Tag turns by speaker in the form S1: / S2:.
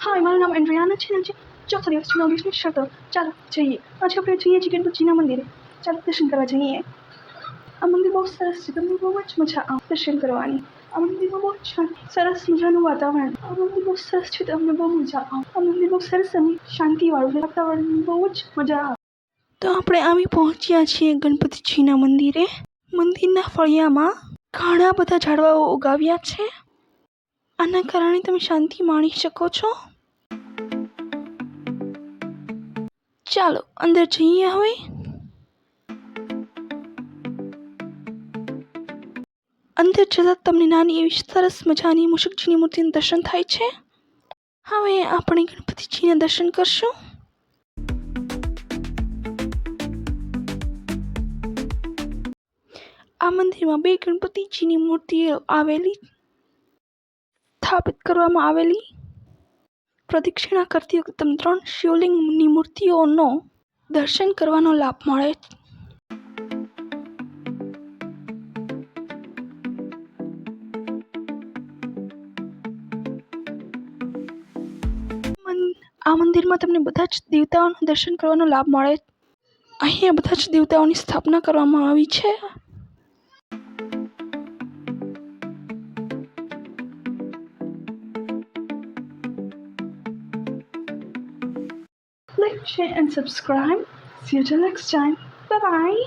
S1: હાય, મારું નામ એન્ડ્રિયાના છે ને આજે ચોથો દિવસ છે 9 દિવસની શરતો. ચાલો જઈએ. આજે આપણે જઈએ છીએ ગણપતિજીના મંદિરે. ચાલો દર્શન કરવા જઈએ. આ મંદિર બહુ સરસ છે, તમને બહુ જ મજા આવે દર્શન કરવાની. આ મંદિરમાં બહુ સરસ મજાનું વાતાવરણ. આ મંદિર બહુ સરસ છે, તમને બહુ મજા આવે. આ મંદિર બહુ સરસ અને શાંતિવાળું છે, વાતાવરણ બહુ જ મજા આવે. તો આપણે આવી પહોંચ્યા છીએ ગણપતિજીના મંદિરે. મંદિરના ફળિયામાં ઘણા બધા ઝાડવાઓ ઉગાવ્યા છે. આના કારણે તમે શાંતિ માણી શકો છો. ચાલો અંદર જઈએ હવે. અંદર જતાં તમને નાની એવી સરસ મજાની મૂષકજીની મૂર્તિનું દર્શન થાય છે. હવે આપણે ગણપતિજીના દર્શન કરશું. આ મંદિરમાં 2 ગણપતિજીની મૂર્તિઓ સ્થાપિત કરવામાં આવેલી. પ્રદક્ષિણા કરતી વખતે તમને 3 શિવલિંગની મૂર્તિઓનો દર્શન કરવાનો લાભ મળે. આ મંદિરમાં તમને બધા જ દેવતાઓનું દર્શન કરવાનો લાભ મળે. અહીંયા બધા જ દેવતાઓની સ્થાપના કરવામાં આવી છે. Like, share and subscribe. See you till next time. Bye bye.